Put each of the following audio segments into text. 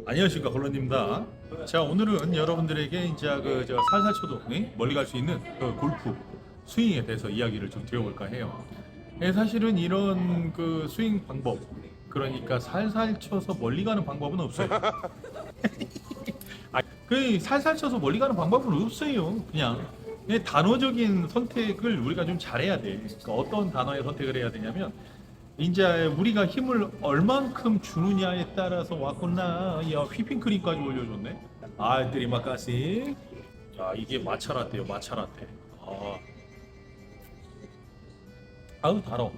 안녕하십니까, 콜론입니다. 자, 오늘은 여러분들에게 이제 저 살살 쳐도 멀리 갈 수 있는 그 골프 스윙에 대해서 이야기를 좀 드려볼까 해요. 사실은 이런 그 스윙 방법, 그러니까 살살 쳐서 멀리 가는 방법은 없어요. 그 살살 쳐서 멀리 가는 방법은 없어요. 그냥 단어적인 선택을 우리가 좀 잘해야 돼. 그러니까 어떤 단어의 선택을 해야 되냐면, 이제 우리가 힘을 얼만큼 주느냐에 따라서 왔구나. 야, 휘핑크림까지 올려줬네. 아, 드리마카시. 자, 이게 마차라떼요, 마차라떼. 아우 달어.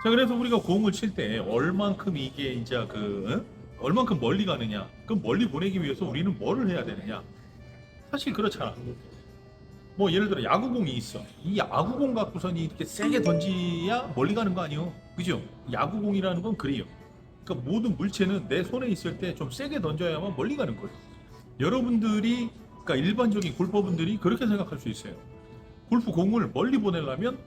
자, 그래서 우리가 공을 칠 때 얼만큼 이게 이제 얼만큼 멀리 가느냐. 그럼 멀리 보내기 위해서 우리는 뭐를 해야 되느냐. 사실 그렇잖아. 뭐 예를 들어 야구공이 있어. 이 야구공 갖고선 이렇게 세게 던지야 멀리 가는 거 아니에요? 그죠? 야구공이라는 건 그래요. 그러니까 모든 물체는 내 손에 있을 때 좀 세게 던져야만 멀리 가는 거예요. 여러분들이, 그러니까 일반적인 골퍼분들이 그렇게 생각할 수 있어요. 골프 공을 멀리 보내려면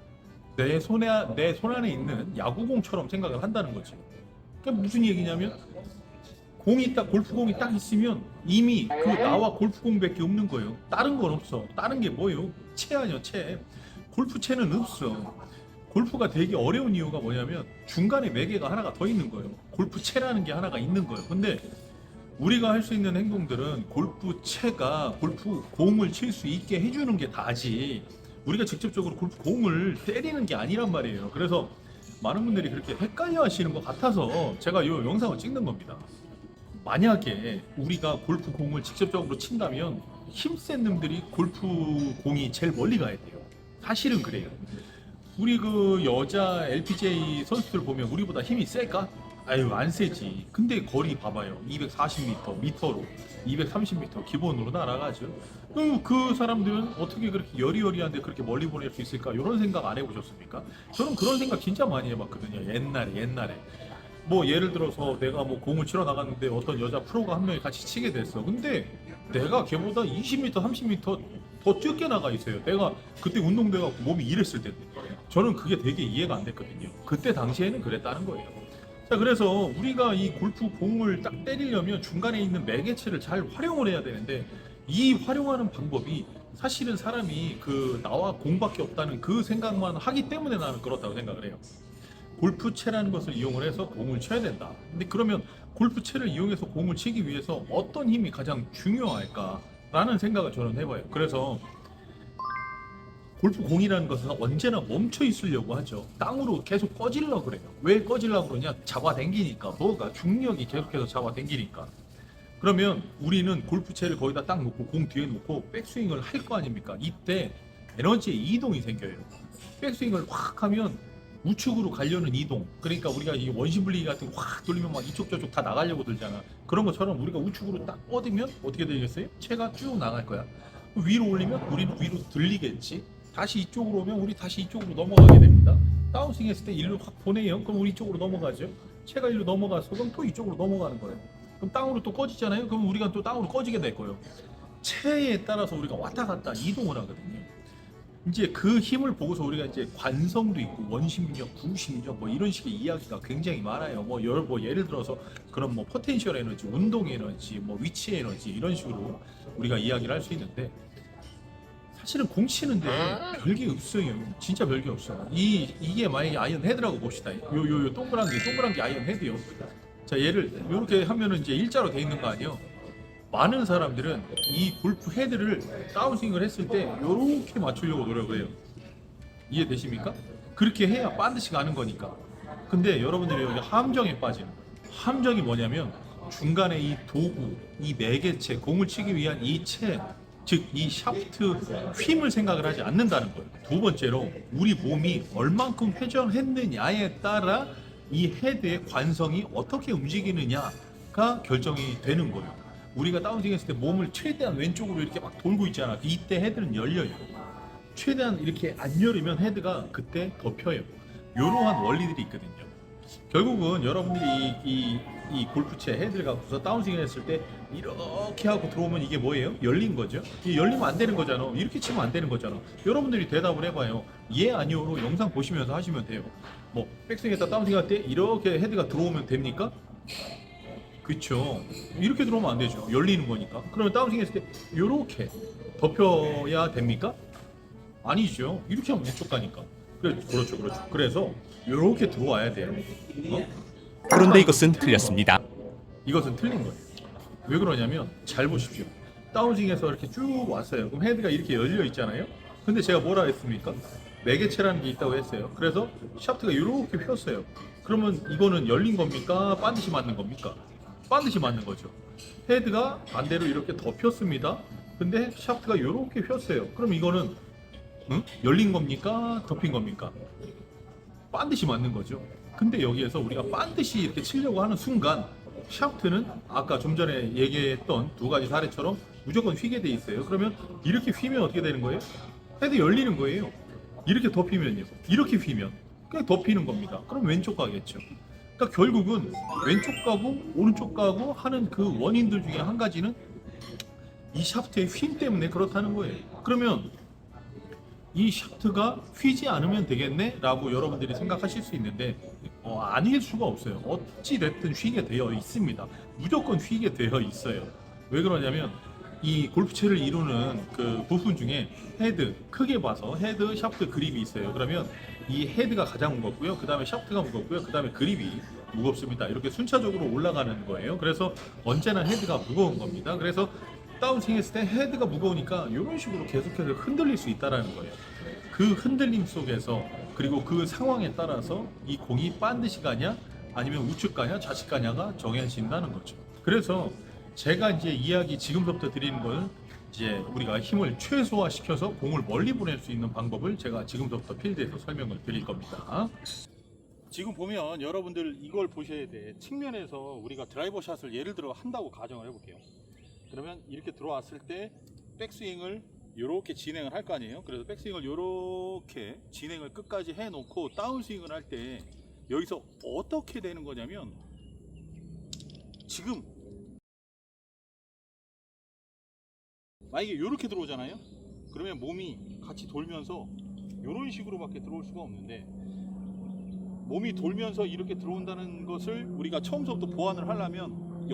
내 손 안에 있는 야구공처럼 생각을 한다는 거지. 그게 무슨 얘기냐면, 골프공이 딱 있으면 이미 그 나와 골프공밖에 없는 거예요. 다른 건 없어. 다른 게 뭐예요? 채 아니야, 채. 골프채는 없어. 골프가 되게 어려운 이유가 뭐냐면 중간에 매개가 하나가 더 있는 거예요. 골프채라는 게 하나가 있는 거예요. 근데 우리가 할 수 있는 행동들은 골프채가 골프공을 칠 수 있게 해주는 게 다지, 우리가 직접적으로 골프공을 때리는 게 아니란 말이에요. 그래서 많은 분들이 그렇게 헷갈려 하시는 것 같아서 제가 이 영상을 찍는 겁니다. 만약에 우리가 골프공을 직접적으로 친다면 힘센 놈들이 골프공이 제일 멀리 가야 돼요. 사실은 그래요. 우리 그 여자 LPGA 선수들 보면 우리보다 힘이 셀까? 아유, 안 세지. 근데 거리 봐봐요. 240m, 미터로 230m 기본으로 날아가죠. 그 사람들은 어떻게 그렇게 여리여리한데 그렇게 멀리 보낼 수 있을까? 이런 생각 안 해보셨습니까? 저는 그런 생각 진짜 많이 해봤거든요. 옛날에. 뭐 예를 들어서 내가 뭐 공을 치러 나갔는데 어떤 여자 프로가 한 명이 같이 치게 됐어. 근데 내가 걔보다 20m, 30m 더 뛰게 나가 있어요. 내가 그때 운동돼갖고 몸이 이랬을 텐데. 저는 그게 되게 이해가 안 됐거든요. 그때 당시에는 그랬다는 거예요. 자, 그래서 우리가 이 골프 공을 딱 때리려면 중간에 있는 매개체를 잘 활용을 해야 되는데, 이 활용하는 방법이 사실은 사람이 나와 공밖에 없다는 그 생각만 하기 때문에 나는 그렇다고 생각을 해요. 골프채라는 것을 이용을 해서 공을 쳐야 된다. 근데 그러면 골프채를 이용해서 공을 치기 위해서 어떤 힘이 가장 중요할까라는 생각을 저는 해봐요. 그래서 골프공이라는 것은 언제나 멈춰 있으려고 하죠. 땅으로 계속 꺼지려고 그래요. 왜 꺼지려고 그러냐? 잡아당기니까. 뭐가 중력이 계속해서 잡아당기니까. 그러면 우리는 골프채를 거기다 딱 놓고 공 뒤에 놓고 백스윙을 할 거 아닙니까? 이때 에너지의 이동이 생겨요. 백스윙을 확 하면 우측으로 가려는 이동. 그러니까 우리가 이 원심분리기 같은 거 확 돌리면 막 이쪽 저쪽 다 나가려고 들잖아. 그런 것처럼 우리가 우측으로 딱 뻗으면 어떻게 되겠어요? 채가 쭉 나갈 거야. 위로 올리면 우리는 위로 들리겠지. 다시 이쪽으로 오면 우리 다시 이쪽으로 넘어가게 됩니다. 다운스윙 했을 때 일로 확 보내요. 그럼 우리 이쪽으로 넘어가죠. 채가 일로 넘어가서 그럼 또 이쪽으로 넘어가는 거예요. 그럼 땅으로 또 꺼지잖아요. 그럼 우리가 또 땅으로 꺼지게 될 거예요. 채에 따라서 우리가 왔다 갔다 이동을 하거든요. 이제 그 힘을 보고서 우리가 이제 관성도 있고 원심력, 구심력 뭐 이런 식의 이야기가 굉장히 많아요. 뭐 예를 들어서 그런 뭐 포텐셜 에너지, 운동 에너지, 뭐 위치 에너지 이런 식으로 우리가 이야기를 할 수 있는데, 사실은 공 치는데 별게 없어요. 진짜 별게 없어. 이게 만약에 아이언 헤드라고 봅시다. 요 동그란 게 아이언 헤드요. 자, 얘를 이렇게 하면은 이제 일자로 돼 있는 거 아니에요? 많은 사람들은 이 골프 헤드를 다운스윙을 했을 때 이렇게 맞추려고 노력을 해요. 이해되십니까? 그렇게 해야 반드시 가는 거니까. 근데 여러분들이 여기 함정에 빠지는 거예요. 함정이 뭐냐면 중간에 이 도구, 이 매개체, 공을 치기 위한 이 채, 즉 이 샤프트 힘을 생각을 하지 않는다는 거예요. 두 번째로 우리 몸이 얼만큼 회전했느냐에 따라 이 헤드의 관성이 어떻게 움직이느냐가 결정이 되는 거예요. 우리가 다운스윙 했을 때 몸을 최대한 왼쪽으로 이렇게 막 돌고 있잖아. 이때 헤드는 열려요. 최대한 이렇게 안 열으면 헤드가 그때 덮여요. 이러한 원리들이 있거든요. 결국은 여러분들이 이 이 골프채 헤드를 갖고서 다운스윙 했을 때 이렇게 하고 들어오면 이게 뭐예요? 열린 거죠. 이게 열리면 안 되는 거잖아. 이렇게 치면 안 되는 거잖아. 여러분들이 대답을 해봐요. 예 아니오로 영상 보시면서 하시면 돼요. 뭐 백스윙했다 다운스윙 할 때 이렇게 헤드가 들어오면 됩니까? 그쵸. 이렇게 들어오면 안 되죠. 열리는 거니까. 그러면 다운스윙 했을 때 이렇게 덮여야 됩니까? 아니죠. 이렇게 하면 왼쪽 가니까. 그렇죠, 그렇죠. 그래서 이렇게 들어와야 돼요. 어? 그런데 이것은 틀렸습니다. 이것은 틀린 거예요. 왜 그러냐면 잘 보십시오. 다운스윙에서 이렇게 쭉 왔어요. 그럼 헤드가 이렇게 열려 있잖아요. 근데 제가 뭐라 했습니까? 매개체라는 게 있다고 했어요. 그래서 샤프트가 이렇게 폈어요. 그러면 이거는 열린 겁니까? 반드시 맞는 겁니까? 반드시 맞는 거죠. 헤드가 반대로 이렇게 덮였습니다. 근데 샤프트가 이렇게 폈어요. 그럼 이거는 열린 겁니까? 덮인 겁니까? 반드시 맞는 거죠. 근데 여기에서 우리가 반드시 이렇게 치려고 하는 순간 샤프트는 아까 좀 전에 얘기했던 두 가지 사례처럼 무조건 휘게 돼 있어요. 그러면 이렇게 휘면 어떻게 되는 거예요? 헤드 열리는 거예요. 이렇게 덮이면요. 이렇게 휘면 그냥 덮이는 겁니다. 그럼 왼쪽 가겠죠. 그러니까 결국은 왼쪽 가고 오른쪽 가고 하는 그 원인들 중에 한 가지는 이 샤프트의 휨 때문에 그렇다는 거예요. 그러면 이 샤프트가 휘지 않으면 되겠네? 라고 여러분들이 생각하실 수 있는데 아닐 수가 없어요. 어찌 됐든 휘게 되어 있습니다. 무조건 휘게 되어 있어요. 왜 그러냐면 이 골프채를 이루는 그 부분 중에 헤드, 크게 봐서 헤드, 샤프트, 그립이 있어요. 그러면 이 헤드가 가장 무겁고요. 그 다음에 샤프트가 무겁고요. 그 다음에 그립이 무겁습니다. 이렇게 순차적으로 올라가는 거예요. 그래서 언제나 헤드가 무거운 겁니다. 그래서 다운스윙 했을 때 헤드가 무거우니까 이런 식으로 계속해서 흔들릴 수 있다는 거예요. 그 흔들림 속에서 그리고 그 상황에 따라서 이 공이 반드시 가냐 아니면 우측 가냐 좌측 가냐가 정해진다는 거죠. 그래서 제가 이제 이야기 지금부터 드리는 건 이제 우리가 힘을 최소화시켜서 공을 멀리 보낼 수 있는 방법을 제가 지금부터 필드에서 설명을 드릴 겁니다. 지금 보면 여러분들 이걸 보셔야 돼. 측면에서 우리가 드라이버 샷을 예를 들어 한다고 가정을 해볼게요. 그러면 이렇게 들어왔을 때 백스윙을 이렇게 진행을 할 거 아니에요. 그래서 백스윙을 이렇게 진행을 끝까지 해놓고 다운스윙을 할 때 여기서 어떻게 되는 거냐면 지금 만약에 이렇게 들어오잖아요. 그러면 몸이 같이 돌면서 이런 식으로밖에 들어올 수가 없는데 몸이 돌면서 이렇게 들어온다는 것을 우리가 처음부터 보완을 하려면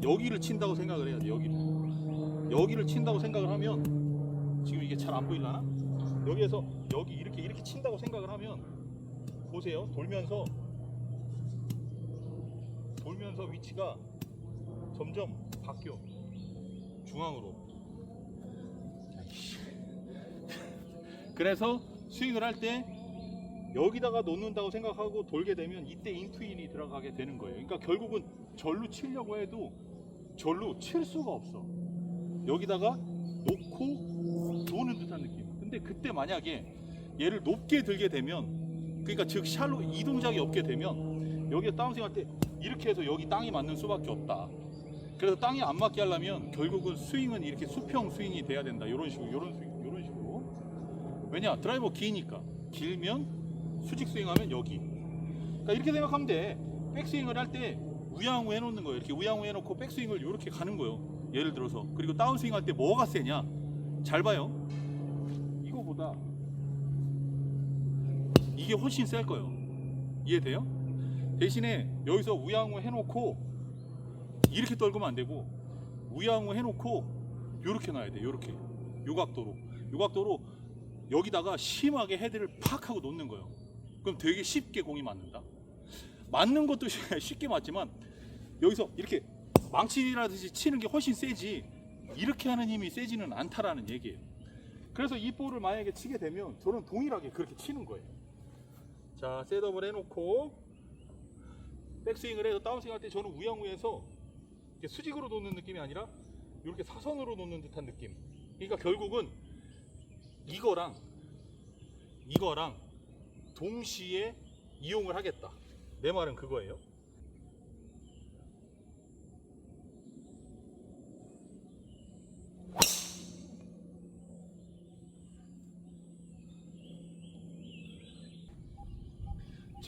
여기를 친다고 생각을 해야 돼. 여기를 친다고 생각을 하면 지금 이게 잘 안 보이려나? 여기에서 여기 이렇게 친다고 생각을 하면 보세요. 돌면서 위치가 점점 바뀌어. 중앙으로. 그래서 스윙을 할 때 여기다가 놓는다고 생각하고 돌게 되면 이때 인투인이 들어가게 되는 거예요. 그러니까 결국은 절로 치려고 해도 절로 칠 수가 없어. 여기다가 놓고 도는 듯한 느낌. 근데 그때 만약에 얘를 높게 들게 되면 그러니까 즉 샬로 이 동작이 없게 되면 여기에 다운스윙 할 때 이렇게 해서 여기 땅이 맞는 수밖에 없다. 그래서 땅이 안 맞게 하려면 결국은 스윙은 이렇게 수평 스윙이 돼야 된다. 이런 식으로 이런 식으로. 왜냐? 드라이버 기니까. 길면 수직 스윙하면 여기. 그러니까 이렇게 생각하면 돼. 백스윙을 할 때 우양우 해놓는 거예요. 이렇게 우양우 해놓고 백스윙을 이렇게 가는 거예요. 예를 들어서. 그리고 다운스윙 할 때 뭐가 세냐? 잘 봐요. 이거보다 이게 훨씬 셀 거예요. 이해돼요? 대신에 여기서 우양우 해놓고 이렇게 떨구면 안 되고 우양우 해놓고 요렇게 놔야 돼. 요렇게 요각도로 여기다가 심하게 헤드를 팍 하고 놓는 거예요. 그럼 되게 쉽게 공이 맞는다. 맞는 것도 쉽게 맞지만 여기서 이렇게 망치라듯이 치는 게 훨씬 세지 이렇게 하는 힘이 세지는 않다라는 얘기예요. 그래서 이 볼을 만약에 치게 되면 저는 동일하게 그렇게 치는 거예요. 자, 셋업을 해놓고 백스윙을 해서 다운스윙 할 때 저는 우양우에서 이렇게 수직으로 놓는 느낌이 아니라 이렇게 사선으로 놓는 듯한 느낌. 그러니까 결국은 이거랑 동시에 이용을 하겠다. 내 말은 그거예요.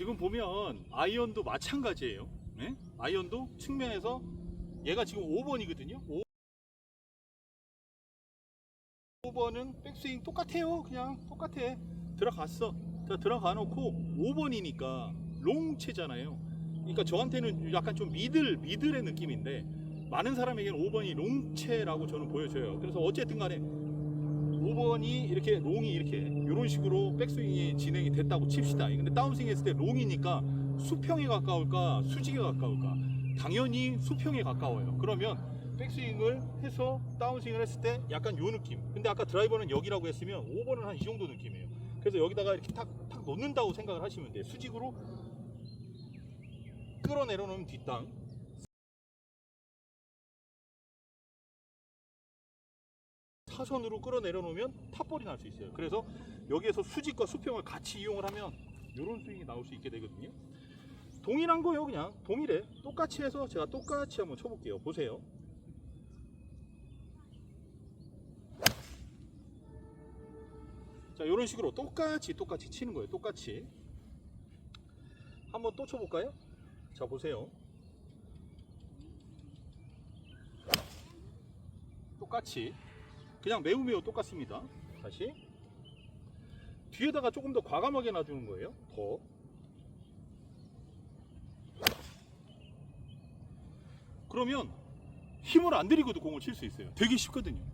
지금 보면 아이언도 마찬가지예요. 네? 아이언도 측면에서 얘가 지금 5번이거든요. 5번은 백스윙 똑같아요. 그냥 똑같아. 들어갔어. 자, 들어가 놓고 5번이니까 롱채잖아요. 그러니까 저한테는 약간 좀 미들의 느낌인데 많은 사람에게는 5번이 롱채라고 저는 보여져요. 그래서 어쨌든 간에 5번이 이렇게 롱이 이렇게 이런 식으로 백스윙이 진행이 됐다고 칩시다. 근데 다운스윙 했을 때 롱이니까 수평에 가까울까 수직에 가까울까? 당연히 수평에 가까워요. 그러면 백스윙을 해서 다운스윙을 했을 때 약간 요 느낌. 근데 아까 드라이버는 여기라고 했으면 5번은 한 이 정도 느낌이에요. 그래서 여기다가 이렇게 탁 놓는다고 생각을 하시면 돼요. 수직으로 끌어내려 놓으면 뒷땅, 사선으로 끌어내려 놓으면 탑볼이 날 수 있어요. 그래서 여기에서 수직과 수평을 같이 이용을 하면 이런 스윙이 나올 수 있게 되거든요. 동일한 거예요. 그냥 동일해. 똑같이 해서 제가 똑같이 한번 쳐볼게요. 보세요. 자, 이런 식으로 똑같이 치는 거예요. 똑같이 한번 또 쳐볼까요? 자, 보세요. 똑같이 그냥 매우 똑같습니다. 다시 뒤에다가 조금 더 과감하게 놔주는 거예요. 더 그러면 힘을 안 들이고도 공을 칠 수 있어요. 되게 쉽거든요.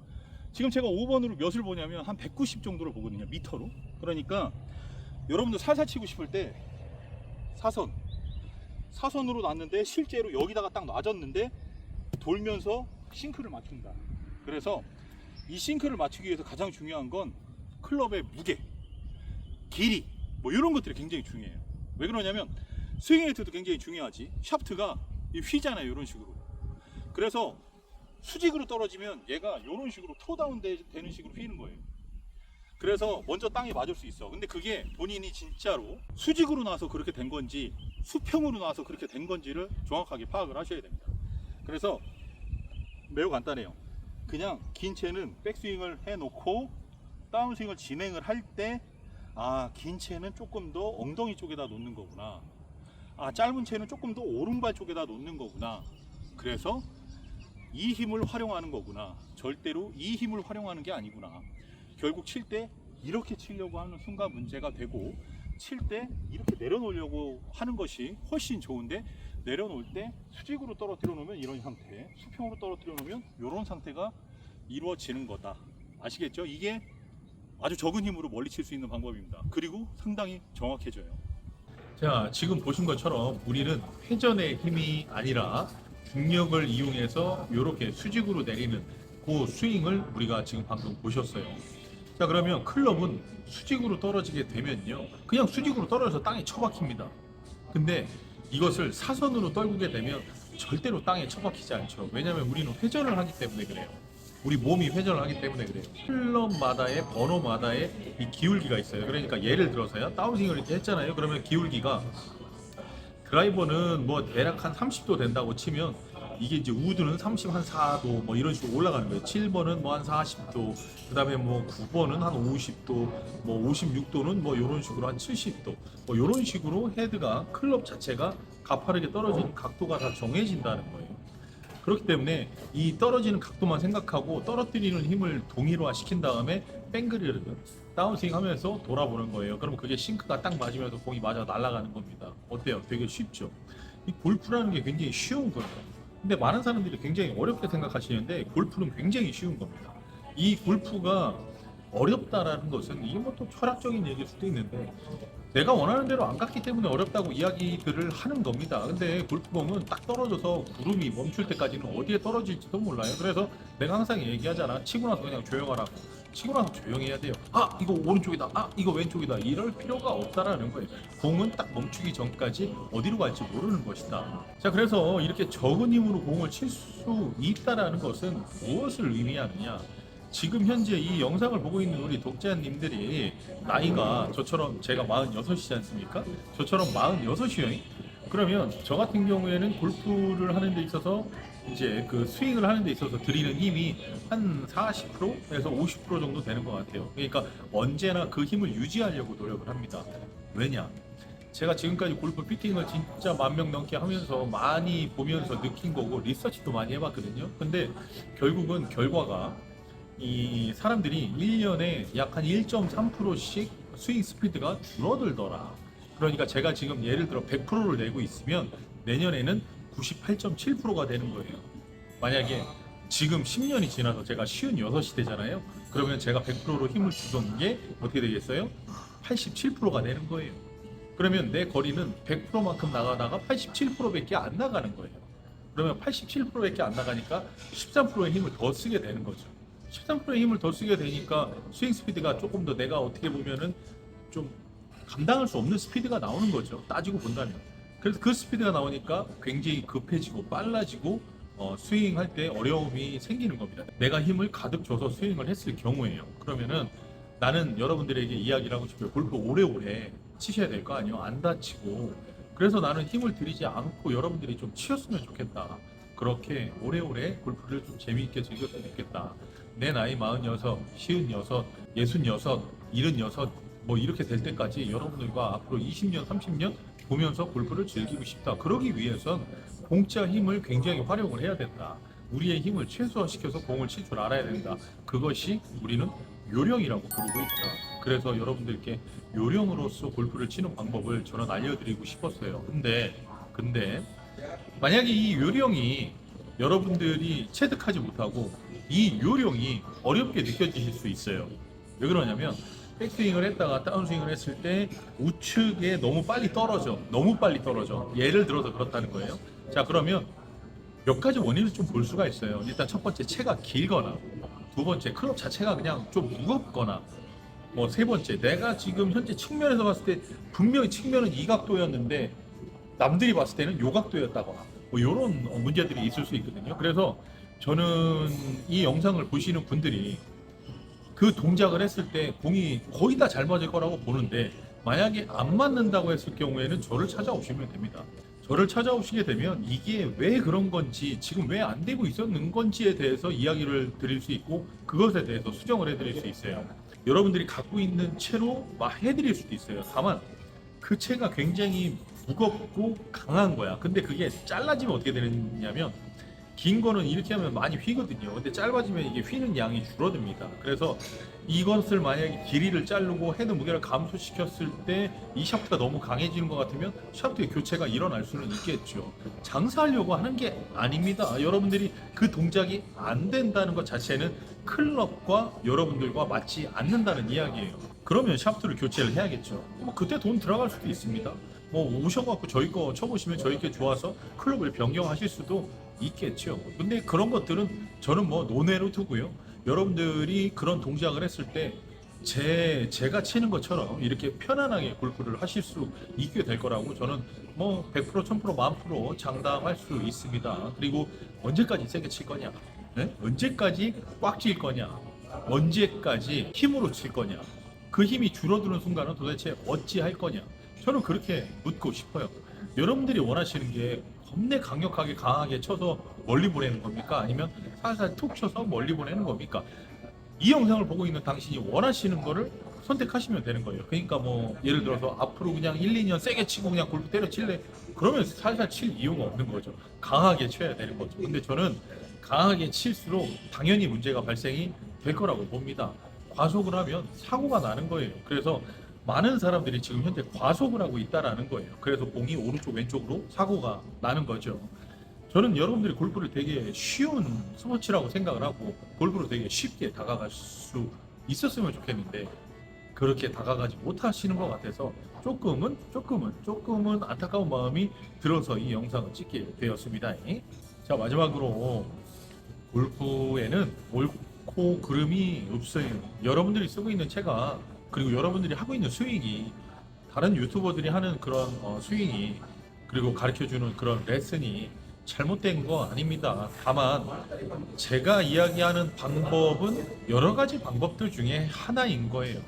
지금 제가 5번으로 몇을 보냐면 한 190 정도를 보거든요. 미터로. 그러니까 여러분들 살살 치고 싶을 때 사선으로 놨는데 실제로 여기다가 딱 놔줬는데 돌면서 싱크를 맞춘다. 그래서 이 싱크를 맞추기 위해서 가장 중요한 건 클럽의 무게, 길이 뭐 이런 것들이 굉장히 중요해요. 왜 그러냐면 스윙 헤이트도 굉장히 중요하지. 샤프트가 휘잖아요. 이런 식으로. 그래서 수직으로 떨어지면 얘가 이런 식으로 토다운 되는 식으로 휘는 거예요. 그래서 먼저 땅에 맞을 수 있어. 근데 그게 본인이 진짜로 수직으로 나와서 그렇게 된 건지 수평으로 나와서 그렇게 된 건지를 정확하게 파악을 하셔야 됩니다. 그래서 매우 간단해요. 그냥 긴 채는 백스윙을 해놓고 다운스윙을 진행을 할 때 긴 채는 조금 더 엉덩이 쪽에다 놓는 거구나. 짧은 채는 조금 더 오른발 쪽에다 놓는 거구나. 그래서 이 힘을 활용하는 거구나. 절대로 이 힘을 활용하는 게 아니구나. 결국 칠 때 이렇게 치려고 하는 순간 문제가 되고 칠 때 이렇게 내려놓으려고 하는 것이 훨씬 좋은데 내려놓을 때 수직으로 떨어뜨려 놓으면 이런 상태, 수평으로 떨어뜨려 놓으면 이런 상태가 이루어지는 거다. 아시겠죠? 이게 아주 적은 힘으로 멀리 칠 수 있는 방법입니다. 그리고 상당히 정확해져요. 자, 지금 보신 것처럼 우리는 회전의 힘이 아니라 중력을 이용해서 이렇게 수직으로 내리는 그 스윙을 우리가 지금 방금 보셨어요. 자, 그러면 클럽은 수직으로 떨어지게 되면요, 그냥 수직으로 떨어져서 땅에 처박힙니다. 근데 이것을 사선으로 떨구게 되면 절대로 땅에 처박히지 않죠. 왜냐하면 우리는 회전을 하기 때문에 그래요. 우리 몸이 회전을 하기 때문에 그래요. 클럽마다의 번호마다의 이 기울기가 있어요. 그러니까 예를 들어서요, 다운스윙을 이렇게 했잖아요. 그러면 기울기가 드라이버는 뭐 대략 한 30도 된다고 치면 이게 이제 우드는 34도 뭐 이런 식으로 올라가는 거예요. 7번은 뭐 한 40도, 그 다음에 뭐 9번은 한 50도, 뭐 56도는 뭐 이런 식으로 한 70도, 뭐 이런 식으로 헤드가 클럽 자체가 가파르게 떨어지는 각도가 다 정해진다는 거예요. 그렇기 때문에 이 떨어지는 각도만 생각하고 떨어뜨리는 힘을 동일화 시킨 다음에 뱅그리를 다운스윙 하면서 돌아보는 거예요. 그럼 그게 싱크가 딱 맞으면서 공이 맞아 날아가는 겁니다. 어때요? 되게 쉽죠? 이 골프라는 게 굉장히 쉬운 거예요. 근데 많은 사람들이 굉장히 어렵게 생각하시는데 골프는 굉장히 쉬운 겁니다. 이 골프가 어렵다라는 것은 이게 뭐 또 철학적인 얘기일 수도 있는데 내가 원하는 대로 안 갔기 때문에 어렵다고 이야기들을 하는 겁니다. 근데 골프공은 딱 떨어져서 구름이 멈출 때까지는 어디에 떨어질지도 몰라요. 그래서 내가 항상 얘기하잖아. 치고 나서 그냥 조용하라고. 치고 나서 조용해야 돼요. 이거 오른쪽이다. 이거 왼쪽이다. 이럴 필요가 없다라는 거예요. 공은 딱 멈추기 전까지 어디로 갈지 모르는 것이다. 자, 그래서 이렇게 적은 힘으로 공을 칠 수 있다라는 것은 무엇을 의미하느냐? 지금 현재 이 영상을 보고 있는 우리 독자님들이 나이가 저처럼 제가 46이지 않습니까? 저처럼 46이에요. 그러면 저 같은 경우에는 골프를 하는 데 있어서 이제 그 스윙을 하는 데 있어서 들이는 힘이 한 40%에서 50% 정도 되는 것 같아요. 그러니까 언제나 그 힘을 유지하려고 노력을 합니다. 왜냐? 제가 지금까지 골프 피팅을 진짜 10,000명 넘게 하면서 많이 보면서 느낀 거고 리서치도 많이 해봤거든요. 근데 결국은 결과가 이 사람들이 1년에 약 한 1.3%씩 스윙 스피드가 줄어들더라. 그러니까 제가 지금 예를 들어 100%를 내고 있으면 내년에는 98.7%가 되는 거예요. 만약에 지금 10년이 지나서 제가 56이 되잖아요. 그러면 제가 100%로 힘을 주던 게 어떻게 되겠어요? 87%가 되는 거예요. 그러면 내 거리는 100%만큼 나가다가 87%밖에 안 나가는 거예요. 그러면 87%밖에 안 나가니까 13%의 힘을 더 쓰게 되는 거죠. 13%의 힘을 더 쓰게 되니까 스윙 스피드가 조금 더 내가 어떻게 보면은 좀 감당할 수 없는 스피드가 나오는 거죠. 따지고 본다면. 그래서 그 스피드가 나오니까 굉장히 급해지고 빨라지고 스윙할 때 어려움이 생기는 겁니다. 내가 힘을 가득 줘서 스윙을 했을 경우에요. 그러면은 나는 여러분들에게 이야기를 하고 싶어요. 골프 오래오래 치셔야 될 거 아니에요. 안 다치고. 그래서 나는 힘을 들이지 않고 여러분들이 좀 치셨으면 좋겠다. 그렇게 오래오래 골프를 좀 재미있게 즐겼으면 좋겠다. 내 나이 46, 56, 66, 76 뭐 이렇게 될 때까지 여러분들과 앞으로 20년, 30년 보면서 골프를 즐기고 싶다. 그러기 위해선 공짜 힘을 굉장히 활용을 해야 된다. 우리의 힘을 최소화시켜서 공을 칠 줄 알아야 된다. 그것이 우리는 요령이라고 부르고 있다. 그래서 여러분들께 요령으로서 골프를 치는 방법을 저는 알려드리고 싶었어요. 근데 만약에 이 요령이 여러분들이 체득하지 못하고 이 요령이 어렵게 느껴지실 수 있어요. 왜 그러냐면 백스윙을 했다가 다운스윙을 했을 때 우측에 너무 빨리 떨어져. 예를 들어서 그렇다는 거예요. 자, 그러면 몇 가지 원인을 좀 볼 수가 있어요. 일단 첫 번째, 채가 길거나, 두 번째, 클럽 자체가 그냥 좀 무겁거나, 뭐 세 번째, 내가 지금 현재 측면에서 봤을 때 분명히 측면은 이 각도였는데 남들이 봤을 때는 요 각도였다거나 뭐 이런 문제들이 있을 수 있거든요. 그래서 저는 이 영상을 보시는 분들이 그 동작을 했을 때 공이 거의 다 잘 맞을 거라고 보는데 만약에 안 맞는다고 했을 경우에는 저를 찾아오시면 됩니다. 저를 찾아오시게 되면 이게 왜 그런 건지 지금 왜 안 되고 있었는 건지에 대해서 이야기를 드릴 수 있고 그것에 대해서 수정을 해드릴 수 있어요. 여러분들이 갖고 있는 채로 막 해드릴 수도 있어요. 다만 그 채가 굉장히 무겁고 강한 거야. 근데 그게 잘라지면 어떻게 되느냐면 긴 거는 이렇게 하면 많이 휘거든요. 근데 짧아지면 이게 휘는 양이 줄어듭니다. 그래서 이것을 만약에 길이를 자르고 헤드 무게를 감소시켰을 때 이 샤프트가 너무 강해지는 것 같으면 샤프트의 교체가 일어날 수는 있겠죠. 장사하려고 하는 게 아닙니다. 여러분들이 그 동작이 안 된다는 것 자체는 클럽과 여러분들과 맞지 않는다는 이야기예요. 그러면 샤프트를 교체를 해야겠죠. 뭐 그때 돈 들어갈 수도 있습니다. 뭐 오셔갖고 저희 거 쳐보시면 저희 게 좋아서 클럽을 변경하실 수도 있겠죠. 근데 그런 것들은 저는 뭐 논외로 두고요. 여러분들이 그런 동작을 했을 때 제가 치는 것처럼 이렇게 편안하게 골프를 하실 수 있게 될 거라고 저는 뭐 100%, 1000%, 10,000% 장담할 수 있습니다. 그리고 언제까지 세게 칠 거냐? 네? 언제까지 꽉 칠 거냐? 언제까지 힘으로 칠 거냐? 그 힘이 줄어드는 순간은 도대체 어찌할 거냐? 저는 그렇게 묻고 싶어요. 여러분들이 원하시는 게 겁내 강력하게 강하게 쳐서 멀리 보내는 겁니까? 아니면 살살 툭 쳐서 멀리 보내는 겁니까? 이 영상을 보고 있는 당신이 원하시는 거를 선택하시면 되는 거예요. 그러니까 뭐 예를 들어서 앞으로 그냥 1, 2년 세게 치고 그냥 골프 때려 칠래? 그러면 살살 칠 이유가 없는 거죠. 강하게 쳐야 되는 거죠. 근데 저는 강하게 칠수록 당연히 문제가 발생이 될 거라고 봅니다. 과속을 하면 사고가 나는 거예요. 그래서 많은 사람들이 지금 현재 과속을 하고 있다라는 거예요. 그래서 공이 오른쪽 왼쪽으로 사고가 나는 거죠. 저는 여러분들이 골프를 되게 쉬운 스포츠라고 생각을 하고 골프로 되게 쉽게 다가갈 수 있었으면 좋겠는데 그렇게 다가가지 못하시는 것 같아서 조금은 안타까운 마음이 들어서 이 영상을 찍게 되었습니다. 자, 마지막으로 골프에는 옳고 그름이 없어요. 여러분들이 쓰고 있는 채가 그리고 여러분들이 하고 있는 스윙이 다른 유튜버들이 하는 그런 스윙이 그리고 가르쳐주는 그런 레슨이 잘못된 거 아닙니다. 다만 제가 이야기하는 방법은 여러 가지 방법들 중에 하나인 거예요.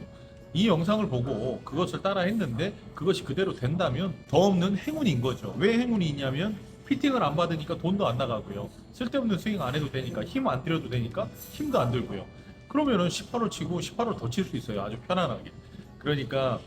이 영상을 보고 그것을 따라 했는데 그것이 그대로 된다면 더 없는 행운인 거죠. 왜 행운이 있냐면 피팅을 안 받으니까 돈도 안 나가고요. 쓸데없는 스윙 안 해도 되니까 힘 안 들여도 되니까 힘도 안 들고요. 그러면은 18호 치고 18호 더 칠 수 있어요. 아주 편안하게. 그러니까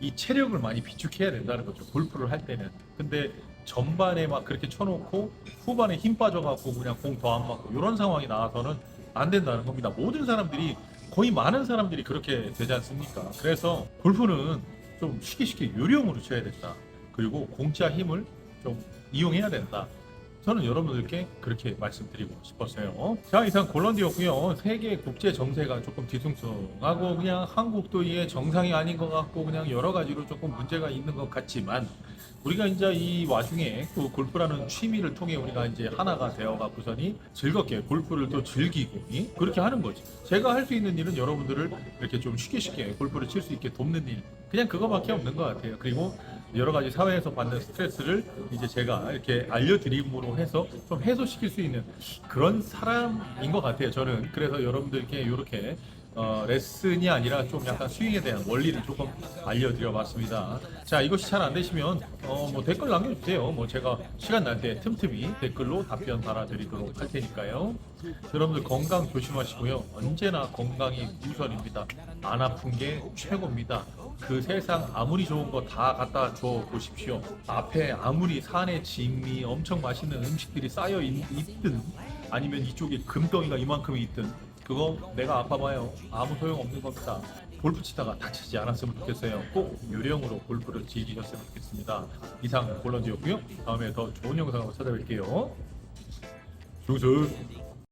이 체력을 많이 비축해야 된다는 거죠. 골프를 할 때는. 근데 전반에 막 그렇게 쳐놓고 후반에 힘 빠져갖고 그냥 공 더 안 맞고 이런 상황이 나와서는 안 된다는 겁니다. 모든 사람들이 거의 많은 사람들이 그렇게 되지 않습니까? 그래서 골프는 좀 쉽게 요령으로 쳐야 된다. 그리고 공짜 힘을 좀 이용해야 된다. 저는 여러분들께 그렇게 말씀드리고 싶었어요. 자, 이상 골런디였고요. 세계 국제 정세가 조금 뒤숭숭하고 그냥 한국도 이게 정상이 아닌 것 같고 그냥 여러 가지로 조금 문제가 있는 것 같지만 우리가 이제 이 와중에 그 골프라는 취미를 통해 우리가 이제 하나가 되어갖고서니 즐겁게 골프를 또 즐기고 그렇게 하는 거지. 제가 할 수 있는 일은 여러분들을 이렇게 좀 쉽게 골프를 칠 수 있게 돕는 일. 그냥 그거밖에 없는 것 같아요. 그리고 여러 가지 사회에서 받는 스트레스를 이제 제가 이렇게 알려드림으로 해서 좀 해소시킬 수 있는 그런 사람인 것 같아요. 저는 그래서 여러분들께 이렇게 레슨이 아니라 좀 약간 스윙에 대한 원리를 조금 알려드려봤습니다. 자, 이것이 잘 안 되시면 뭐 댓글 남겨주세요. 뭐 제가 시간 날 때 틈틈이 댓글로 답변 달아드리도록 할 테니까요. 여러분들 건강 조심하시고요. 언제나 건강이 우선입니다. 안 아픈 게 최고입니다. 그 세상 아무리 좋은 거 다 갖다 줘 보십시오. 앞에 아무리 산에 진미 엄청 맛있는 음식들이 쌓여 있든 아니면 이쪽에 금덩이가 이만큼이 있든 그거 내가 아파봐요. 아무 소용 없는 겁니다. 골프 치다가 다치지 않았으면 좋겠어요. 꼭 요령으로 골프를 즐기셨으면 좋겠습니다. 이상 골런지였고요. 다음에 더 좋은 영상으로 찾아뵐게요. 중수.